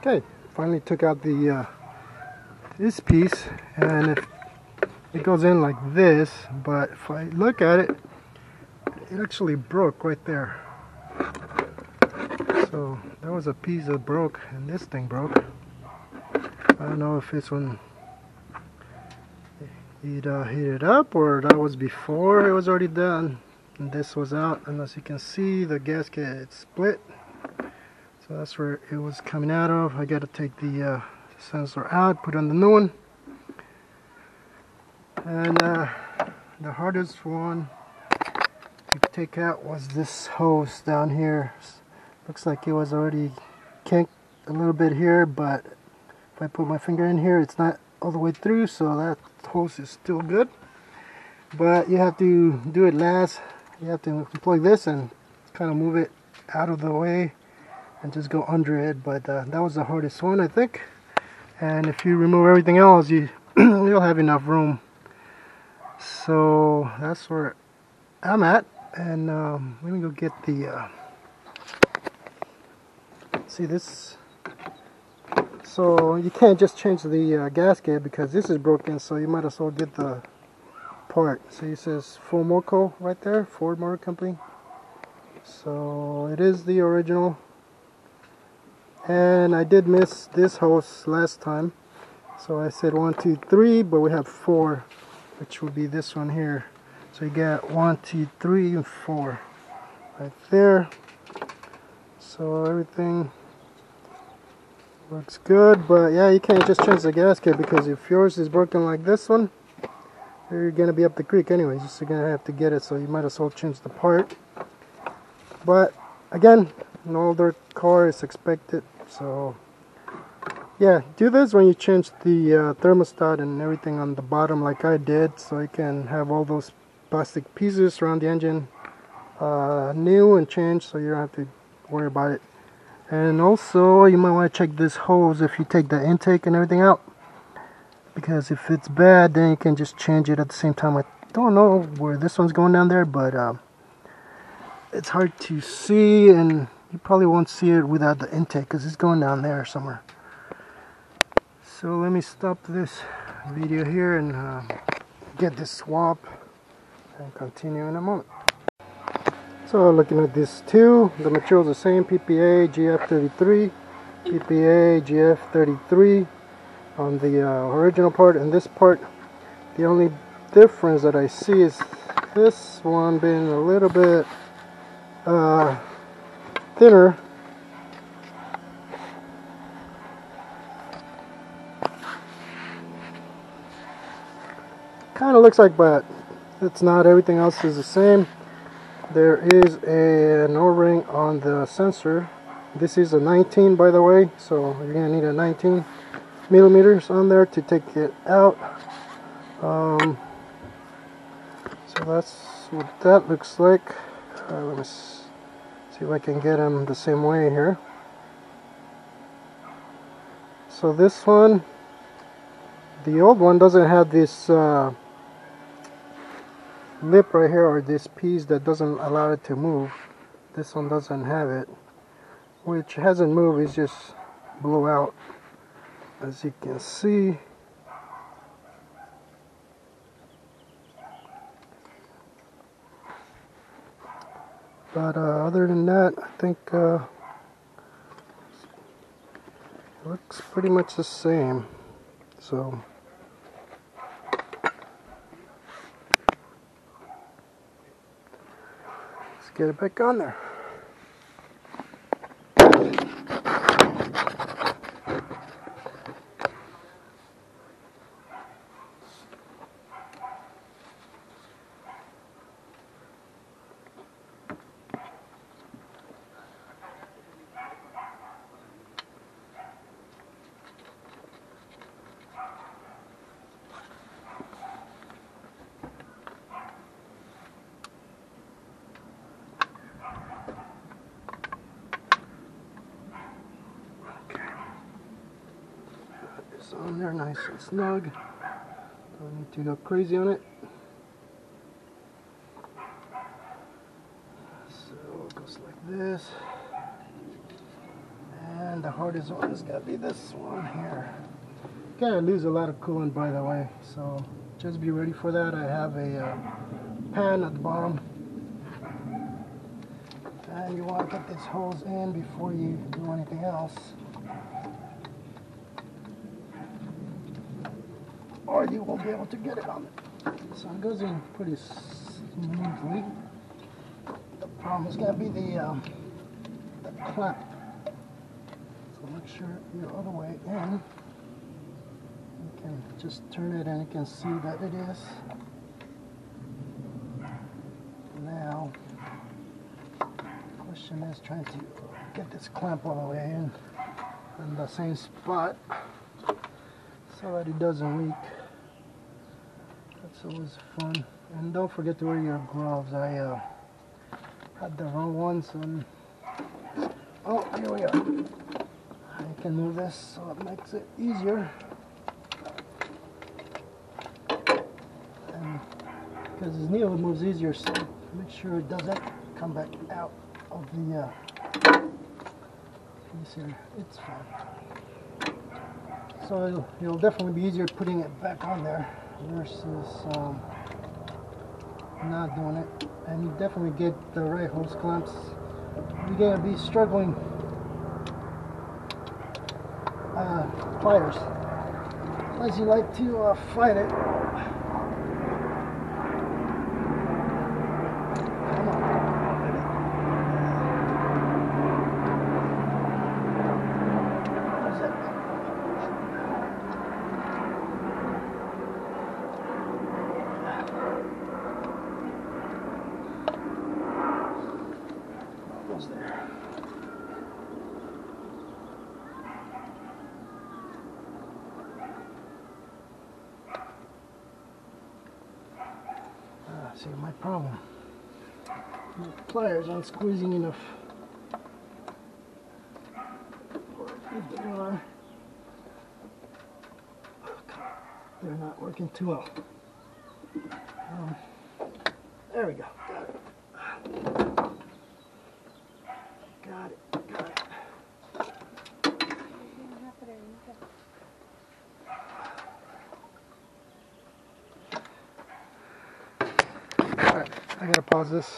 Okay, finally took out the this piece, and it goes in like this, but if I look at it, it actually broke right there. So there was a piece that broke, and this thing broke. I don't know if it's when he'd heated up, or that was before it was already done and this was out. And as you can see, the gasket split, so that's where it was coming out of. I got to take the sensor out, put on the new one. And the hardest one to take out was this hose down here. Looks like it was already kinked a little bit here, but if I put my finger in here, it's not all the way through, so that hose is still good. But you have to do it last. You have to plug this and kind of move it out of the way and just go under it. But that was the hardest one, I think. And if you remove everything else, you'll have enough room. So that's where I'm at. And let me go get the see this. So you can't just change the gasket because this is broken, so you might as well get the part. So it says Full Moco right there, Ford Motor Company. So it is the original. And I did miss this hose last time, so I said 1, 2, 3, but we have 4, which will be this one here. So you got 1, 2, 3, and 4 right there. So everything looks good, but yeah, you can't just change the gasket, because if yours is broken like this one, you're gonna be up the creek anyways. You're gonna have to get it, so you might as well change the part. But again, an older car is expected, so yeah, do this when you change the thermostat and everything on the bottom like I did, so you can have all those plastic pieces around the engine new and changed, so you don't have to worry about it. And also you might want to check this hose if you take the intake and everything out, because if it's bad, then you can just change it at the same time. I don't know where this one's going down there, but it's hard to see, and you probably won't see it without the intake because it's going down there somewhere. So let me stop this video here and get this swap and continue in a moment. So looking at this too, the material is the same, PPA GF33, PPA GF33 on the original part, and this part, the only difference that I see is this one being a little bit thinner. Kind of looks like, but it's not. Everything else is the same. There is an O-ring on the sensor. This is a 19, by the way, so you're gonna need a 19 millimeters on there to take it out. So that's what that looks like. Let me see if I can get them the same way here. So this one, the old one doesn't have this lip right here, or this piece that doesn't allow it to move. This one doesn't have it, which hasn't moved, it's just blew out, as you can see. But other than that, I think it looks pretty much the same. So let's get it back on there. On there nice and snug. Don't need to go crazy on it. So it goes like this, and the hardest one is gotta be this one here. Gotta lose a lot of coolant, by the way, so just be ready for that. I have a pan at the bottom, and you want to get this hose in before you do anything else, or you won't be able to get it on it. So it goes in pretty smoothly. The problem is gonna be the clamp. So make sure you're all the way in. You can just turn it and you can see that it is. Now, the question is trying to get this clamp all the way in the same spot so that it doesn't leak. That's always fun. And don't forget to wear your gloves. I had the wrong ones, and oh, here we are. I can move this so it makes it easier. And because this needle moves easier, so make sure it doesn't come back out of the piece here. It's fine. So it'll definitely be easier putting it back on there versus not doing it. And you definitely get the right hose clamps. You're gonna be struggling pliers, unless you like to fight it. There. See, my problem. My pliers aren't squeezing enough. Or if they are, they're not working too well. There we go. Got it. Got it, got it. Alright, I gotta pause this.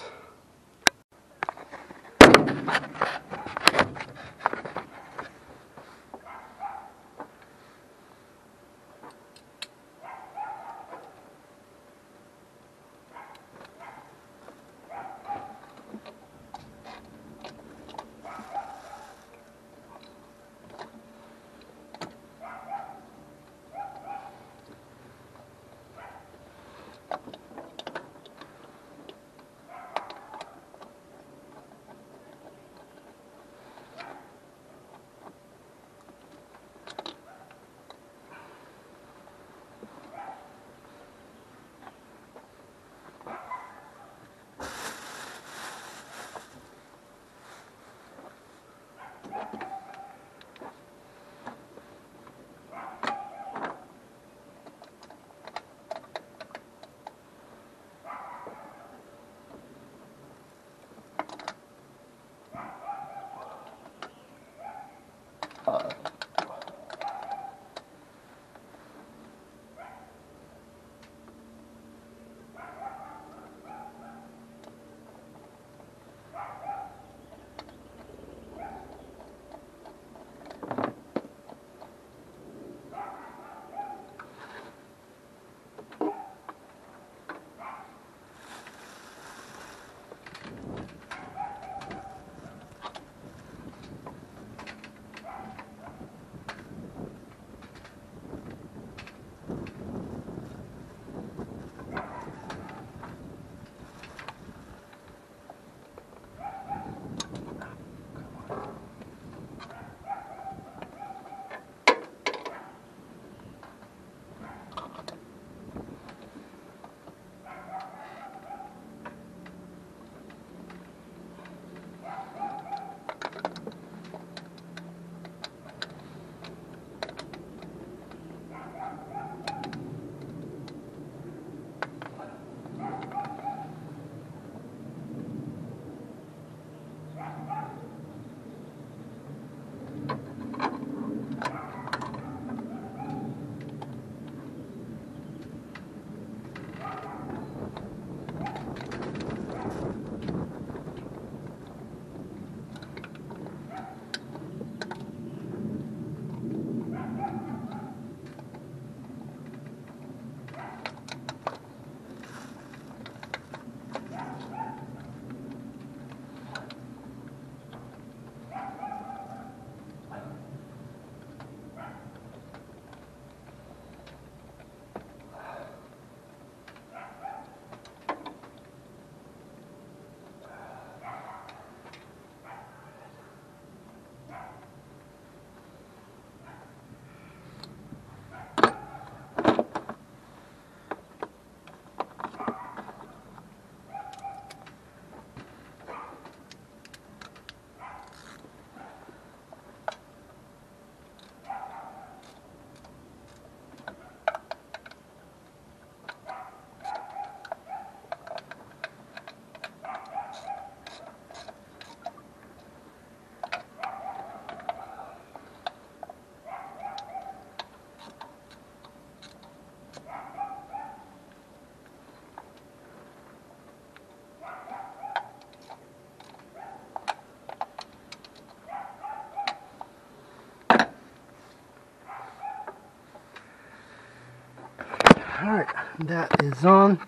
Alright, that is on.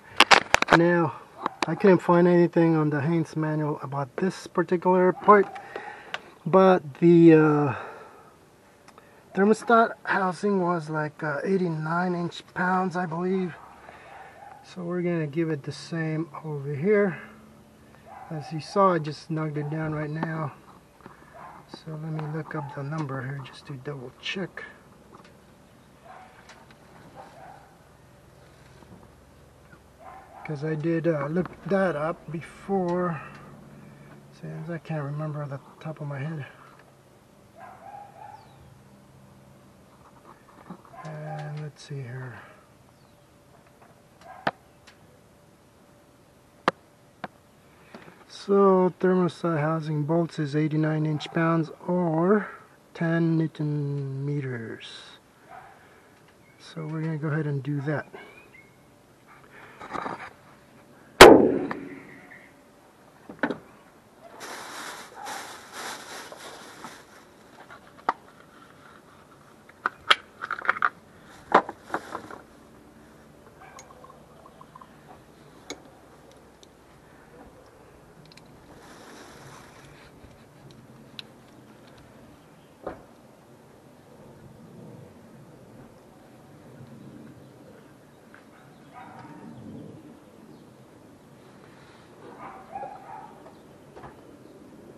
Now, I couldn't find anything on the Haynes manual about this particular part, but the thermostat housing was like 89 inch-pounds, I believe. So we're gonna give it the same over here. As you saw, I just knocked it down right now. So let me look up the number here just to double check. Because I did look that up before, since I can't remember at the top of my head. And let's see here. So thermostat housing bolts is 89 inch-pounds or 10 Newton meters. So we're going to go ahead and do that.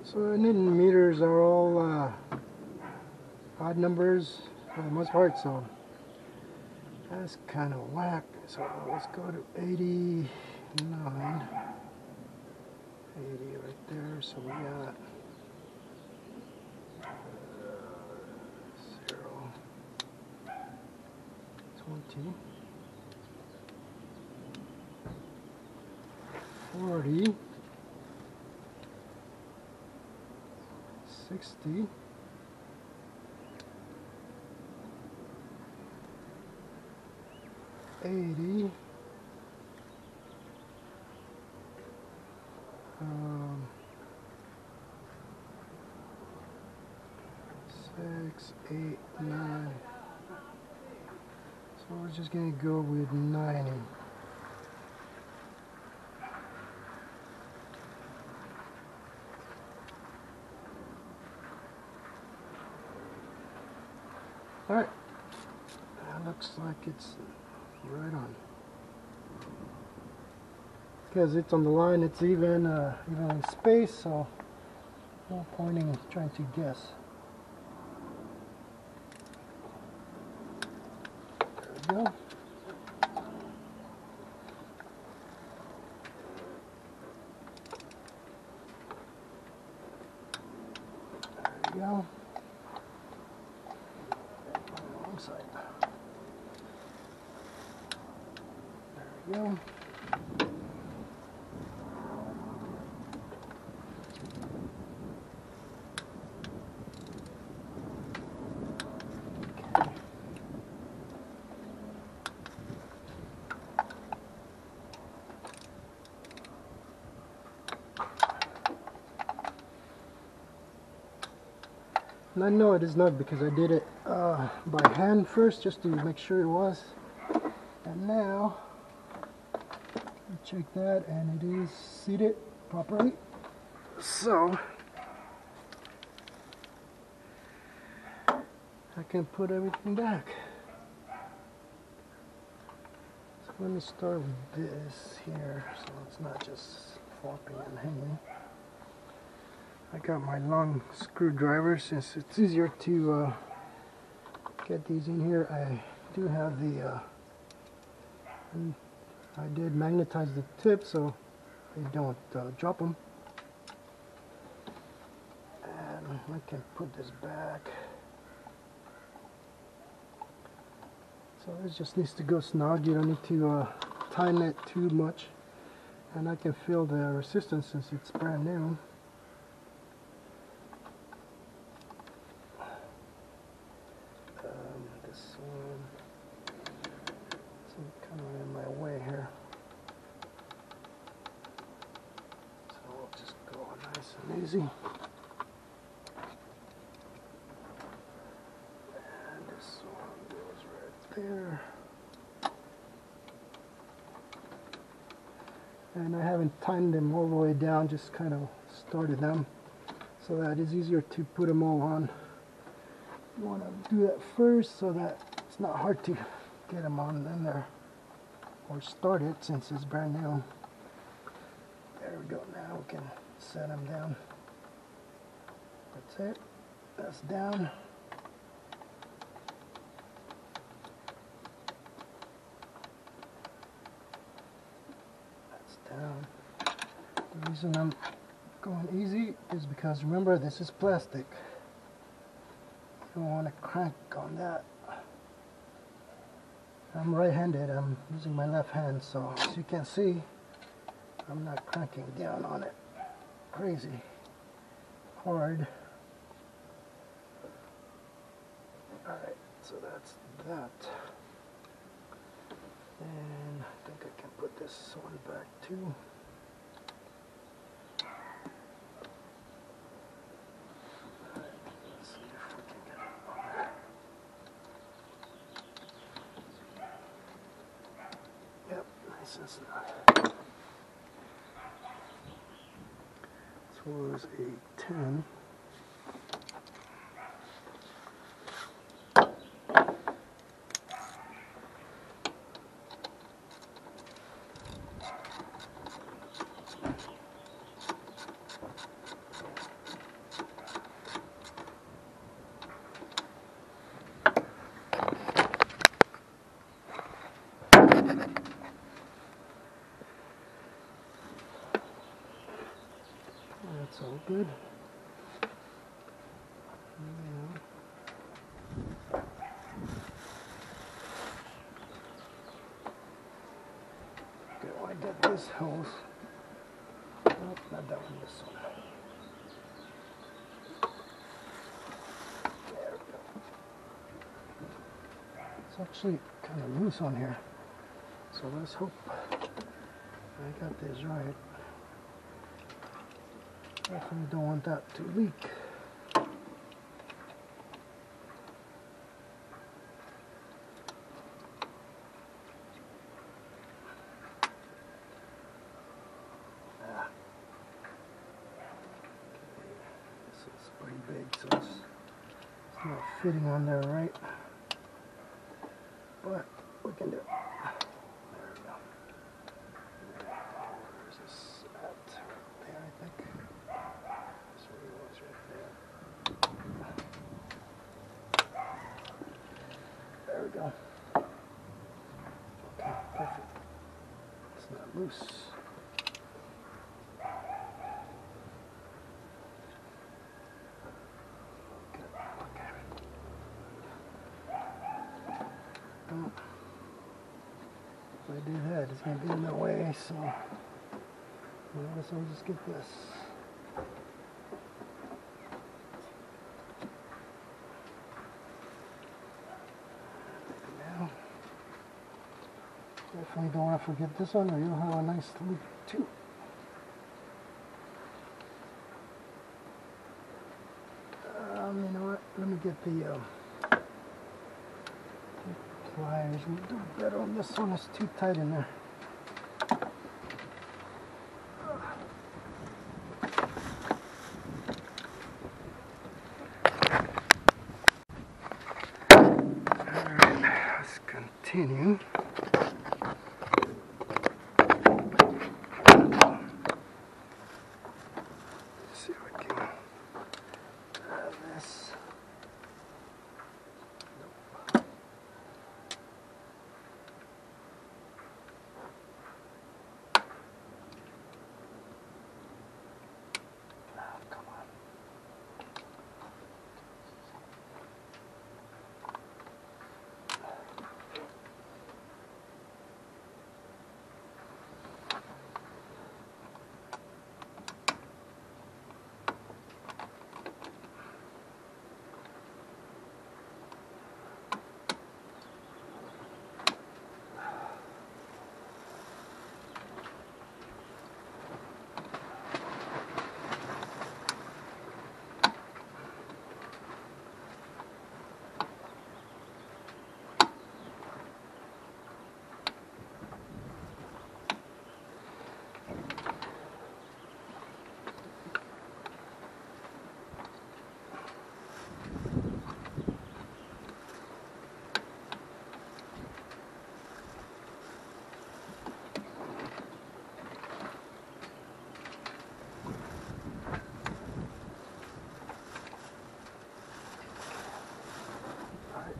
So Newton meters are all odd numbers for the most part, so that's kind of whack. So let's go to 89. 80 right there, so we got 0, 20, 40, 60, 80, 6, 8, 9. So we're just going to go with 90. Alright, that looks like it's right on. Because it's on the line, it's even in space, so no point in trying to guess. There we go. There we go. Wrong side. There we go. And I know it is not because I did it by hand first just to make sure it was. And now, check that, and it is seated properly. So, I can put everything back. So let me start with this here so it's not just flopping and hanging. I got my long screwdriver since it's easier to get these in here. I do have the I did magnetize the tip so they don't drop them. And I can put this back. So this just needs to go snug. You don't need to tighten it too much. And I can feel the resistance since it's brand new. This one, it's kind of in my way here. So we'll just go nice and easy. And this one goes right there. and I haven't tightened them all the way down, just kind of started them so that it's easier to put them all on. You want to do that first so that it's not hard to get them on in there or start it since it's brand new. There we go. Now we can set them down. That's it. That's down. That's down. The reason I'm going easy is because remember, this is plastic. You don't want to crank on that. I'm right-handed. I'm using my left hand, so as you can see, I'm not cranking down on it crazy hard. Alright, so that's that. And I think I can put this one back too. Let's see if we can get it on there. Yep, nice and snug. This was a 10. That's all good. Now, okay, I want to get this hose. Nope, not that one, this one. There we go. It's actually kind of loose on here. So let's hope I got this right. Definitely don't want that to leak. This is pretty big, so it's not fitting on there right. But we can do it. There we go. Where's this at? There, I think. That's where it was, right there. There we go. Okay, perfect. It's not loose. If I do that, it's going to be in the way, so I guess I'll just get this. Now, definitely don't want to forget this one, or you'll have a nice loop too. You know what? Let me get the pliers. We'll do better on this one. It's too tight in there. Alright, let's continue. Let's see if I can grab this.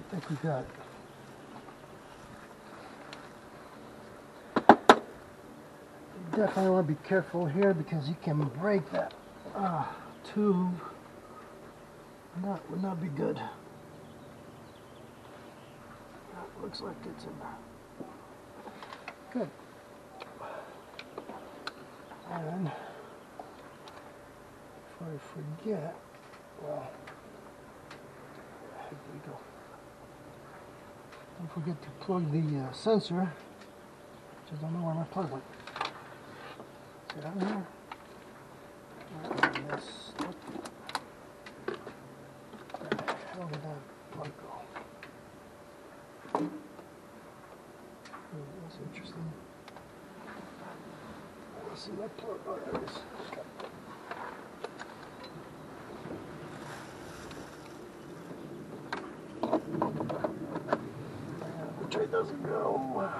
I think we got it. You definitely want to be careful here because you can break that tube. That would not be good. That looks like it's in there. Good. And before I forget, well, here we go. Don't forget to plug the sensor. Just don't know where my plug went. Is it on here? Yes. Where the hell did that plug go? That's interesting. Let's see that plug. Oh, there it is. Okay. Which way does it go?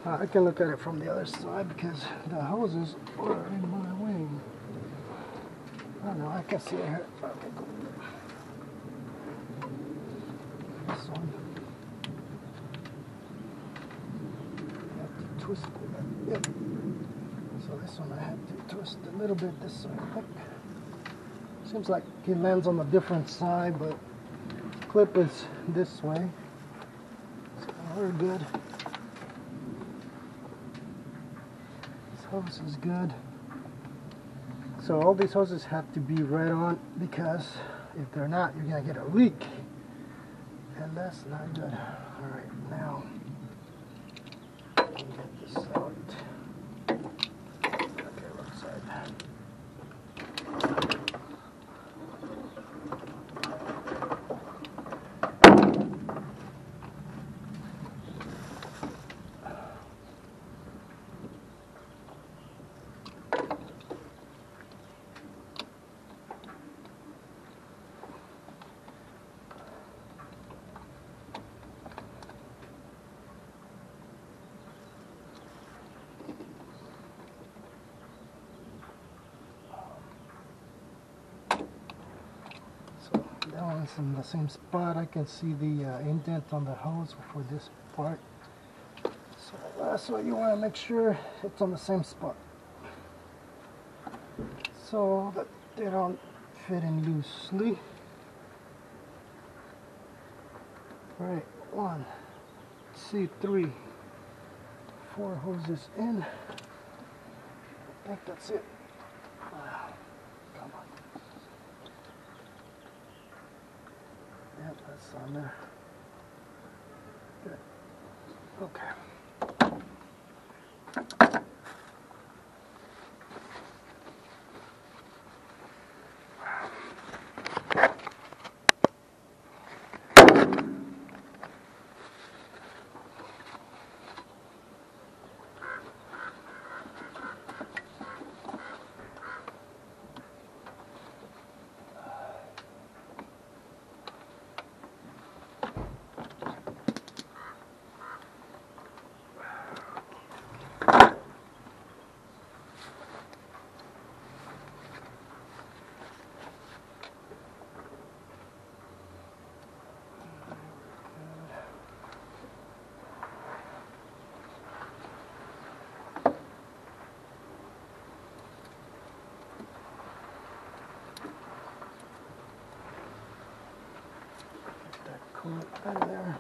I can look at it from the other side because the hoses are in my way. I don't know, I can see it here. Okay, cool. This one. I have to twist it. Yep. So this one I have to twist a little bit this way. Seems like it lands on a different side, but clip is this way. So we're good. This hose is good. So all these hoses have to be right on because if they're not, you're gonna get a leak, and that's not good. All right, now get this out. Okay, wrong side. That one's in the same spot. I can see the indent on the hose for this part. So that's what you want to make sure it's on the same spot, so that they don't fit in loosely. All right, 1, 2, 3, 4 hoses in. I think that's it. Come on. Yep, that's on there. Good. Okay. Coolant out of there.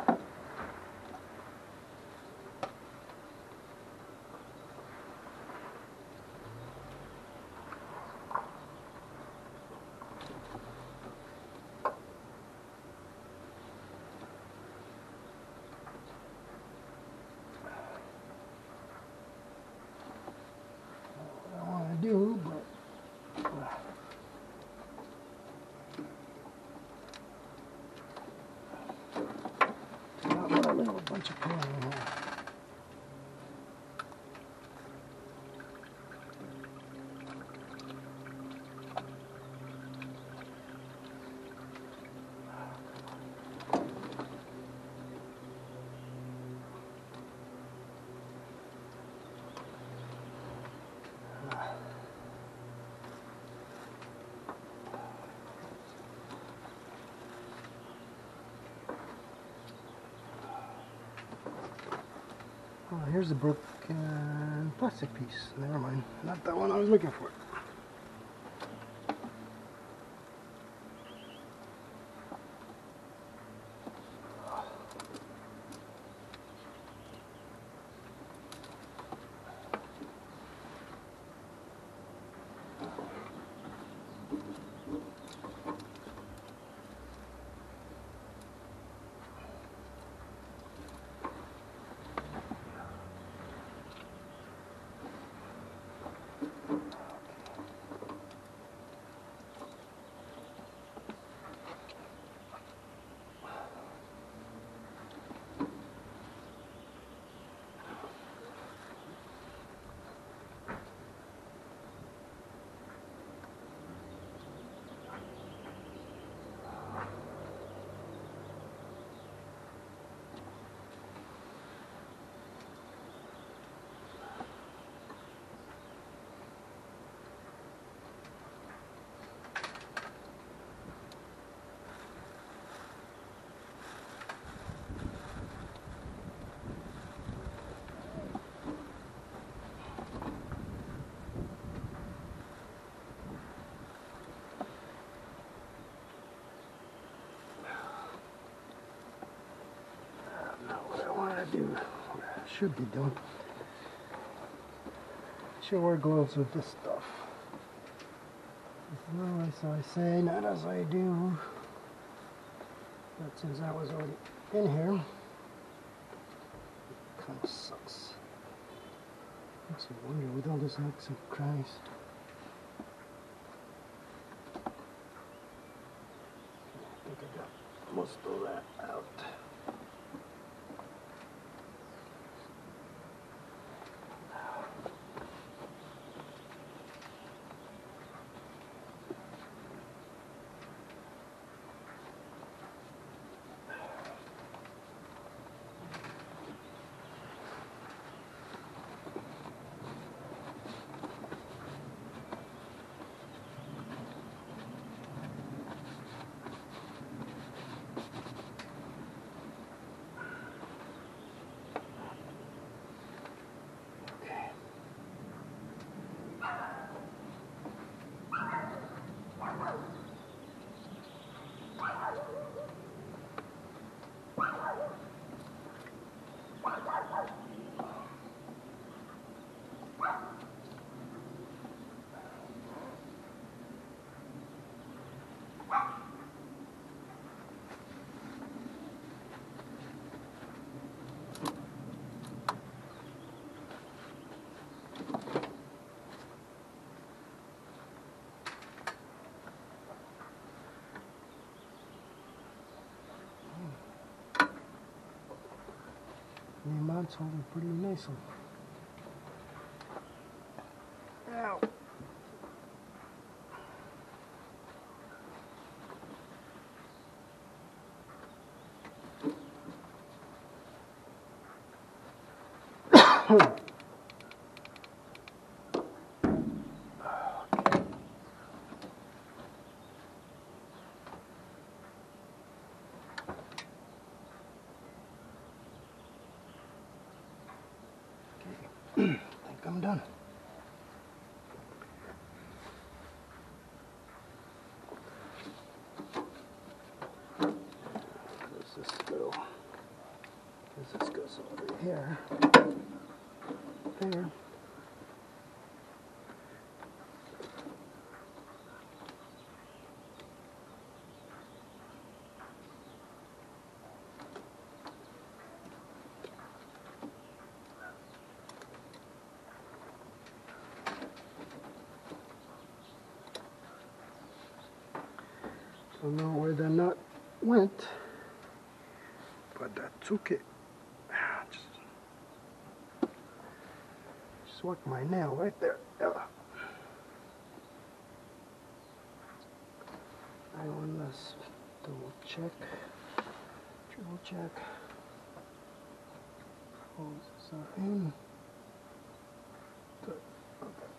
What I want to do, but a little bunch of coolant in here. Oh, here's the broken plastic piece. Never mind. Not that one I was looking for. Do what I should be doing. Should wear gloves with this stuff. No, as I say, not as I do. But since I was already in here, it kind of sucks. Makes me wonder with all this nooks and crannies. I think I got most of that out. The amount's holding pretty nicely. Ow. I think I'm done. Where does this go? This goes over here. There. Don't know where the nut went, but that's okay. Just work my nail right there. Let's double check, triple check. Holes are in. Good. Okay.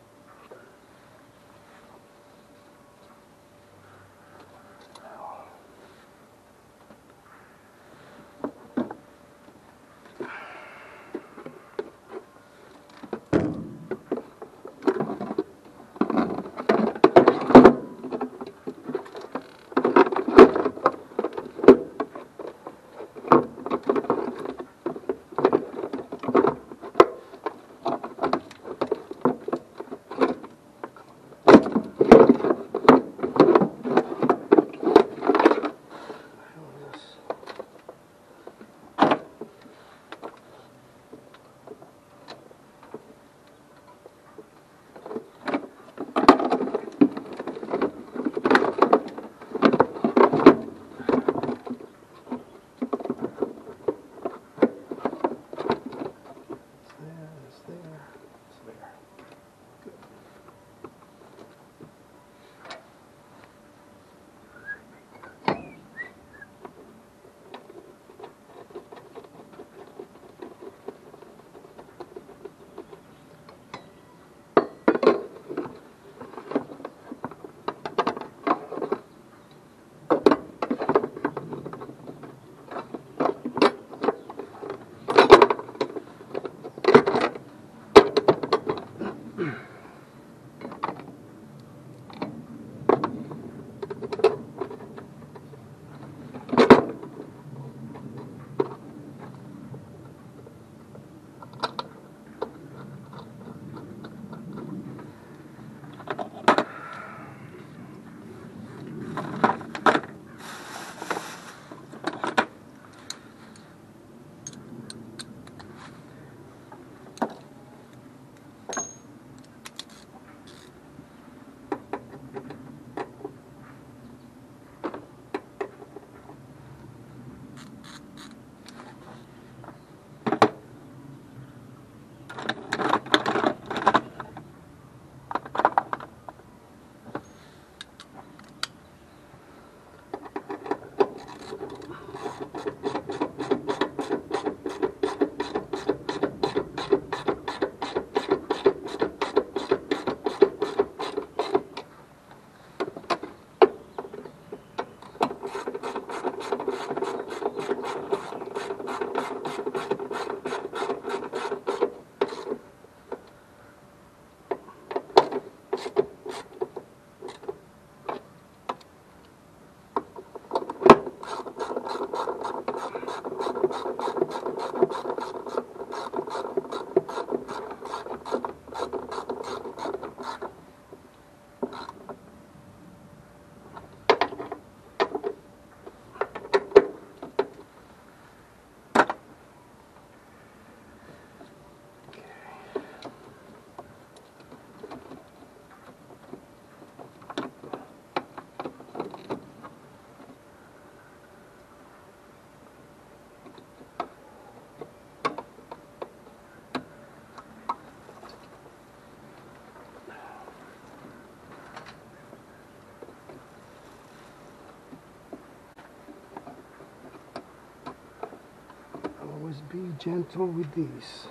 Always be gentle with these.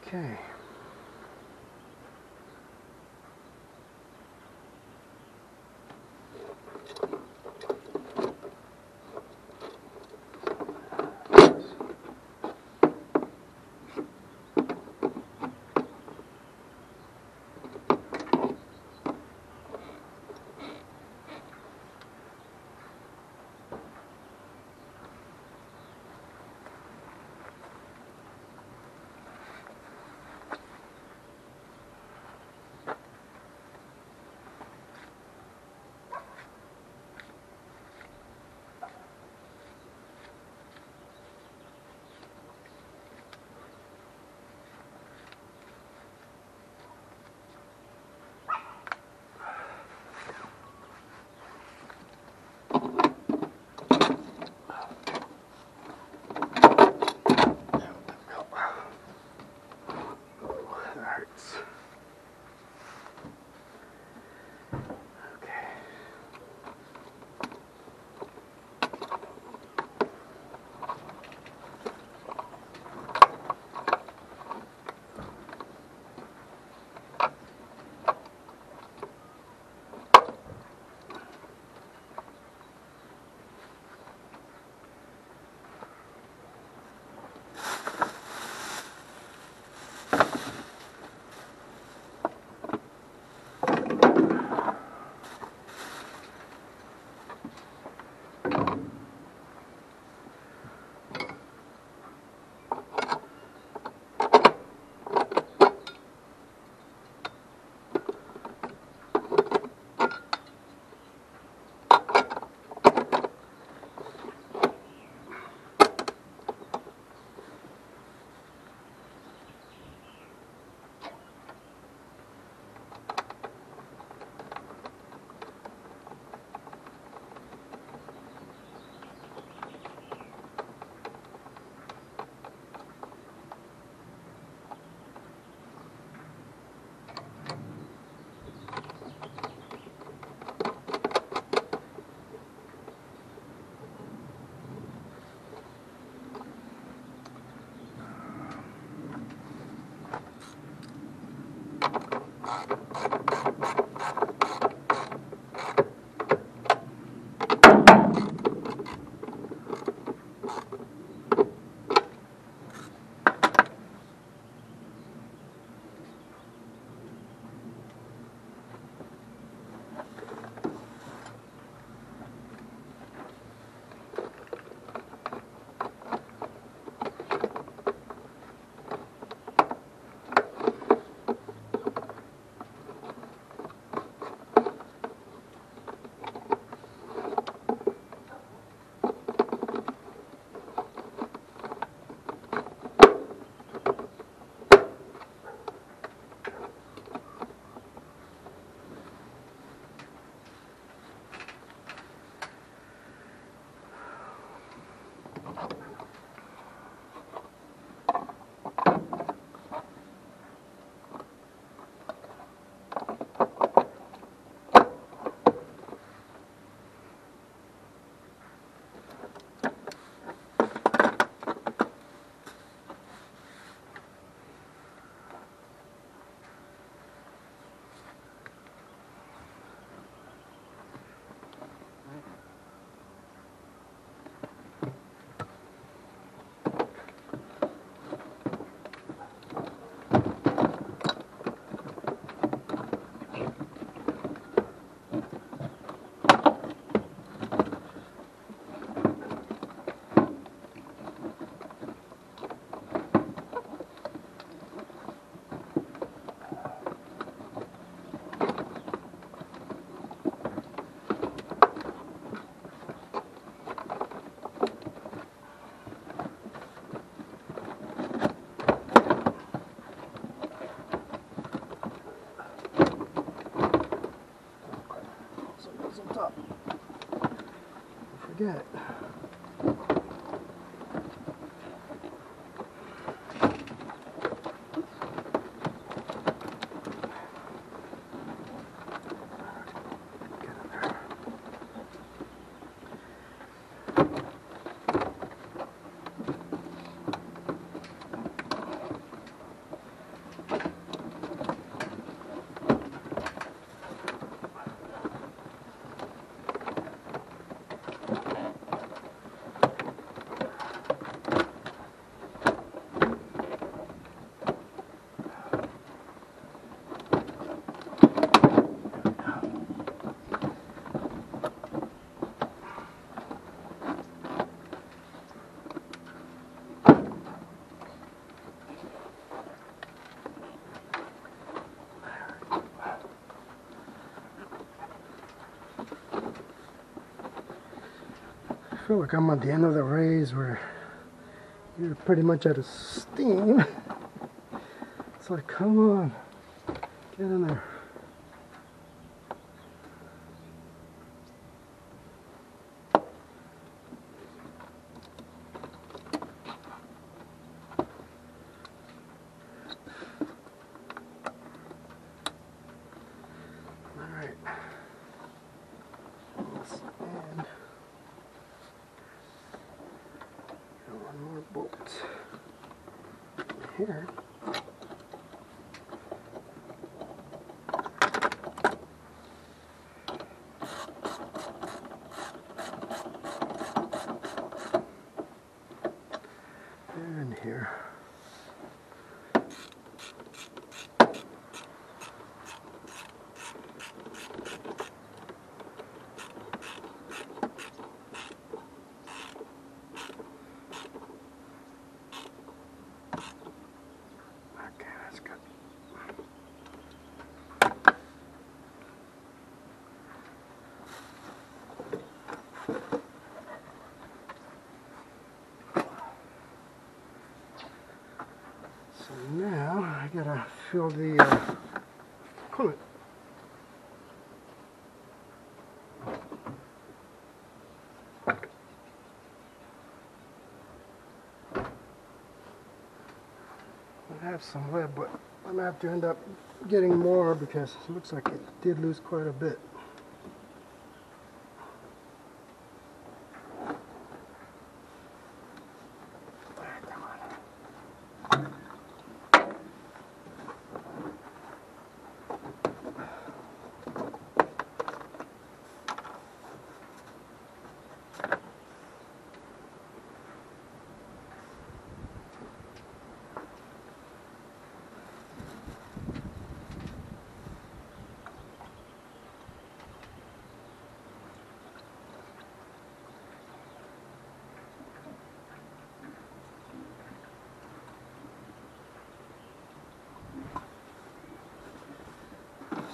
Okay. Forget. feel like I'm at the end of the race where you're pretty much out of steam. It's like, come on, get in there. Alright. And one more bolt here. And here. Okay, that's good. So now I gotta fill the coolant. I have some left, but I'm gonna have to end up getting more because it looks like it did lose quite a bit.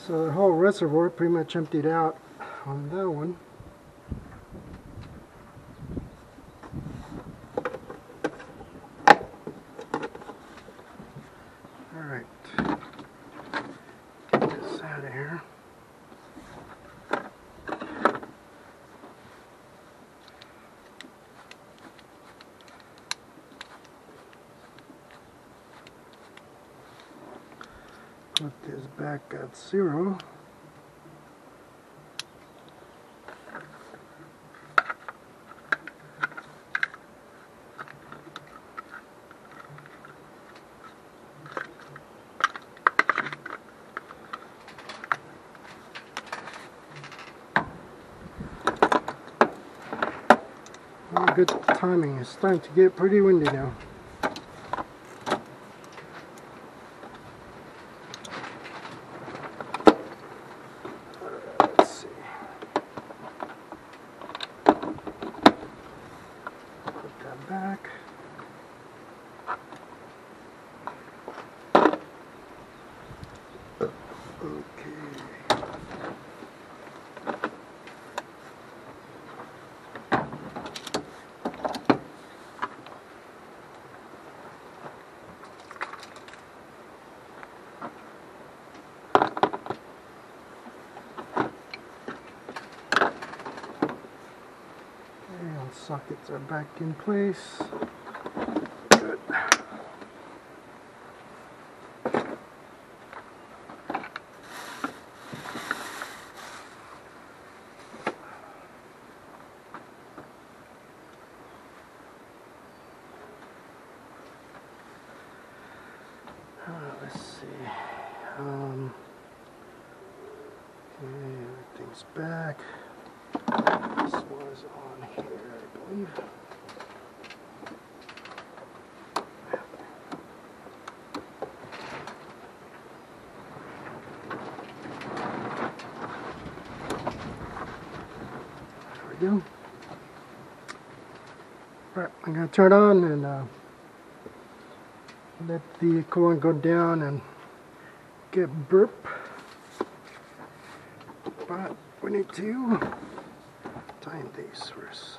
So the whole reservoir pretty much emptied out on that one. Alright, get this out of here. Put this back at 0. Oh, good timing. It's starting to get pretty windy now. Back. Okay. And sockets are back in place. Good. Let's see. Okay, everything's back. This was on here, I believe. There we go. Right, I'm going to turn it on and let the coolant go down and get burp. But we need to time these first.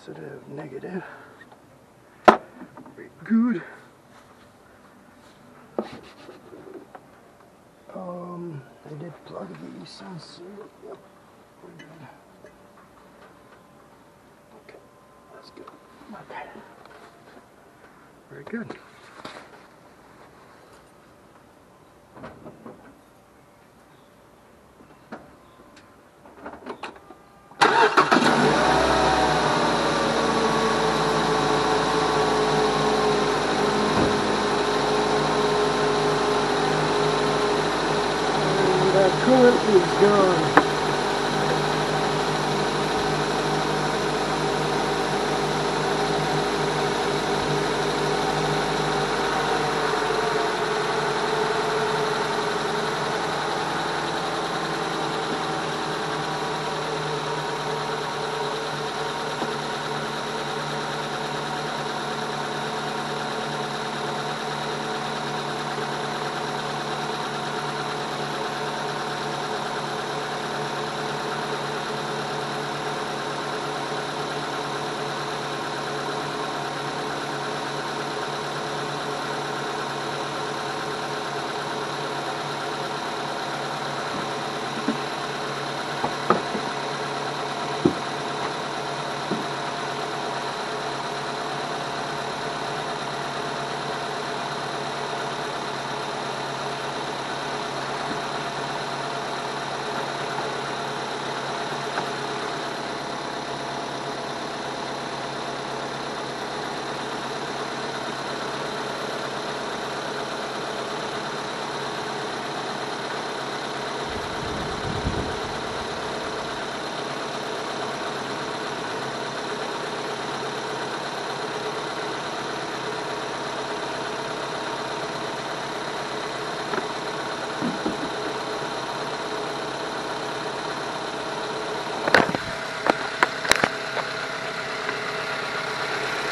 positive, negative. Very good. I did plug the sensor. Yep, we're good. Okay, that's good. Okay, very good. Coolant is gone.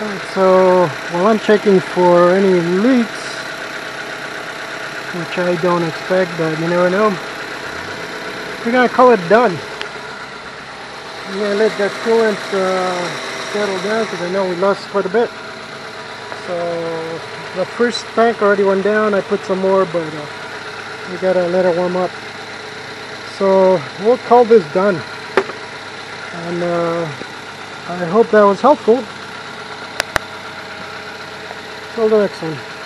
Alright, so while I'm checking for any leaks, which I don't expect, but you never know, we're gonna call it done. I'm gonna let that coolant settle down because I know we lost quite a bit. So the first tank already went down. I put some more, but we gotta let it warm up. So we'll call this done. And I hope that was helpful. Till the next one.